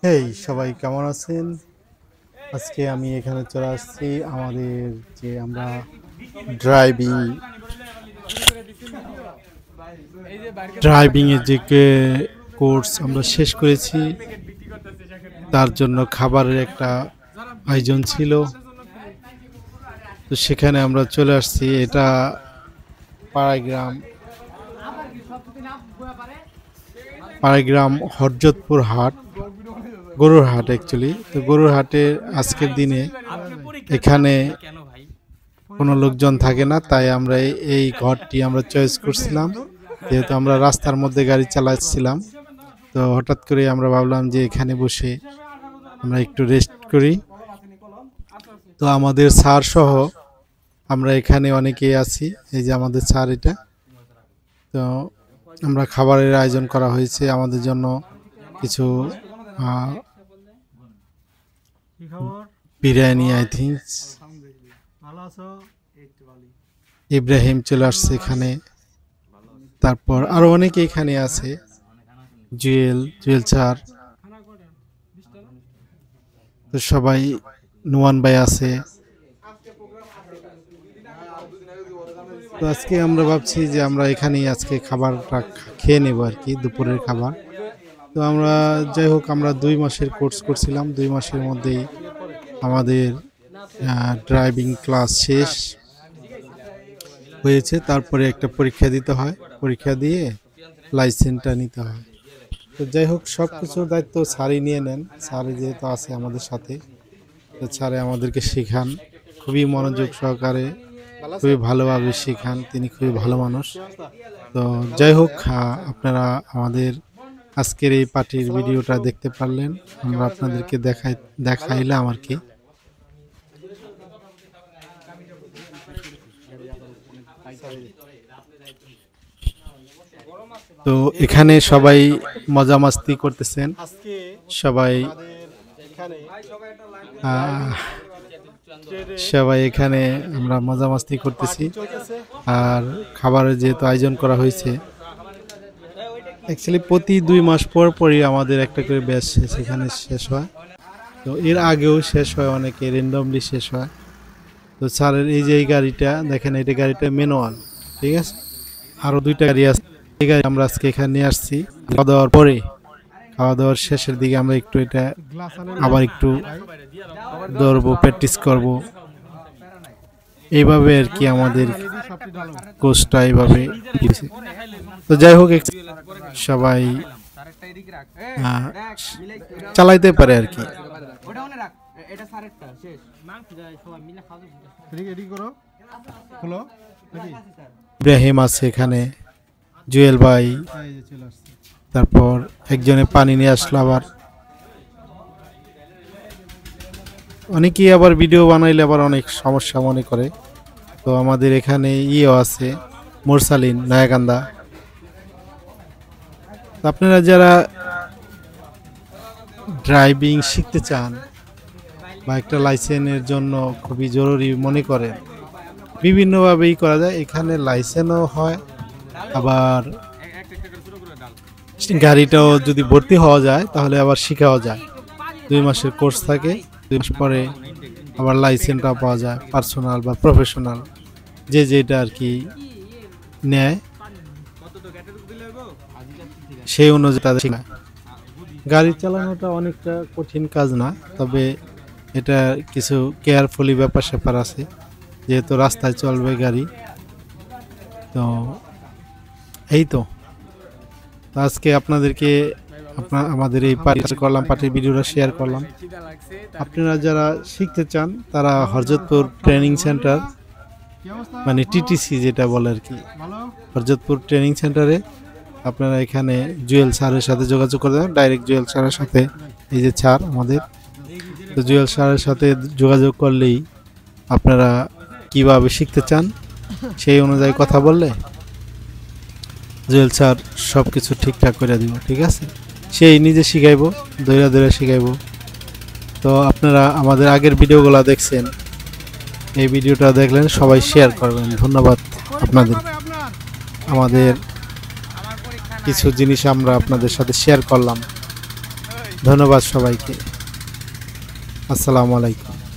এই সবাই কেমন আছেন? আজকে আমি এখানে চলে আসছি আমাদের যে আমরা ড্রাইভিং ড্রাইভিং এর যে কোর্স আমরা শেষ করেছি, তার জন্য খাবারের একটা আয়োজন ছিল। তো সেখানে আমরা চলে আসছি। এটা পাড়াগ্রাম পাড়াগ্রাম হরজতপুর হাট, গরুর হাট অ্যাকচুয়ালি। তো গরুর হাটের আজকের দিনে এখানে কোনো লোকজন থাকে না, তাই আমরা এই ঘরটি আমরা চয়েস করছিলাম। যেহেতু আমরা রাস্তার মধ্যে গাড়ি চালাচ্ছিলাম, তো হঠাৎ করে আমরা ভাবলাম যে এখানে বসে আমরা একটু রেস্ট করি। তো আমাদের স্যার সহ আমরা এখানে অনেকেই আছি। এই যে আমাদের স্যার, এটা তো আমরা খাবারের আয়োজন করা হয়েছে আমাদের জন্য। কিছু বিরিয়ানি, আই থিঙ্ক ইব্রাহিম চলে আসছে এখানে। তারপর আরো অনেকে এখানে আছে, জুয়েল স্যার, তো সবাই, নুয়ান ভাই আছে। তো আজকে আমরা ভাবছি যে আমরা এখানেই আজকে খাবারটা খেয়ে নেব আর কি, দুপুরের খাবার। তো আমরা যাই হোক, আমরা 2 মাসের কোর্স করছিলাম। 2 মাসের মধ্যেই আমাদের ড্রাইভিং ক্লাস শেষ হয়েছে। তারপরে একটা পরীক্ষা দিতে হয়, পরীক্ষা দিয়ে লাইসেন্সটা নিতে হয়। তো যাই হোক, সব কিছুর দায়িত্ব স্যারই নিয়ে নেন। স্যারই যেহেতু আছে আমাদের সাথে, তো স্যারে আমাদেরকে শেখান খুবই মনোযোগ সহকারে, খুবই ভালোভাবে শেখান। তিনি খুবই ভালো মানুষ। তো যাই হোক, আপনারা আমাদের আজকের এই পার্টির ভিডিওটা দেখতে পারলেন। আমরা আপনাদেরকে দেখাইলাম আর কি। তো এখানে সবাই মজা মাস্তি করতেছেন, সবাই সবাই এখানে আমরা মজা মাস্তি করতেছি। আর খাবারের যেহেতু আয়োজন করা হয়েছে, অ্যাকচুয়ালি প্রতি 2 মাস পর পরই আমাদের একটা করে ব্যাচ সেখানে শেষ হয়। তো এর আগেও শেষ হয়, অনেকে র্যান্ডমলি শেষ হয়। তো স্যারের এই যে এই গাড়িটা দেখেন, এটা গাড়িটা ম্যানুয়াল, ঠিক আছে। আরও 2টা গাড়ি আছে। এই গাড়ি আমরা আজকে এখানে নিয়ে আসছি। খাওয়া দাওয়ার পরে, খাওয়া দাওয়ার শেষের দিকে আমরা একটু এটা আবার একটু দৌড়বো, প্র্যাকটিস করব। এইভাবে আর কি আমাদের কোর্সটা এইভাবে। তো যাই হোক, সবাই চালাইতে পারে আর কি। ইব্রাহিম আছে এখানে, জুয়েল ভাই, তারপর একজনে পানি নিয়ে আসলো। আবার অনেকেই আবার ভিডিও বানাইলে আবার অনেক সমস্যা মনে করে। তো আমাদের এখানে ইয়েও আছে, মোরসালিন, নায়াকান্দা। আপনারা যারা ড্রাইভিং শিখতে চান বা একটা লাইসেন্সের জন্য খুবই জরুরি মনে করেন, বিভিন্নভাবেই করা যায়। এখানে লাইসেন্সও হয়, আবার গাড়িটাও যদি ভর্তি হওয়া যায় তাহলে আবার শেখাও যায়। 2 মাসের কোর্স থাকে, 2 মাস পরে আবার লাইসেন্সটা পাওয়া যায়, পার্সোনাল বা প্রফেশনাল, যে যেটা আর কি নেয় সেই অনুযায়ী তাদের শেখায়। গাড়ি চালানোটা অনেকটা কঠিন কাজ না, তবে এটা কিছু কেয়ারফুলি ব্যাপার স্যাপার আছে, যেহেতু রাস্তায় চলবে গাড়ি। তো এই তো আজকে আপনাদেরকে আমাদের এই পার্টির ভিডিওটা শেয়ার করলাম। আপনারা যারা শিখতে চান তারা হরজতপুর ট্রেনিং সেন্টার, মানে টিটিসি যেটা বলে আর কি, হরজতপুর ট্রেনিং সেন্টারে আপনারা এখানে জুয়েল স্যারের সাথে যোগাযোগ করে দেবেন। ডাইরেক্ট জুয়েল স্যারের সাথে, এই যে স্যার আমাদের, তো জুয়েল স্যারের সাথে যোগাযোগ করলেই আপনারা কিভাবে শিখতে চান সেই অনুযায়ী কথা বললে জুয়েল স্যার সব কিছু ঠিকঠাক করে দিব, ঠিক আছে। সেই নিজে শিখাইব, ধৈর্য ধৈর্য শিখাইব। তো আপনারা আমাদের আগের ভিডিওগুলো দেখছেন, এই ভিডিওটা দেখলেন, সবাই শেয়ার করবেন। ধন্যবাদ আপনাদের। আমাদের কিছু জিনিস আমরা আপনাদের সাথে শেয়ার করলাম। ধন্যবাদ সবাইকে। আসসালামু আলাইকুম।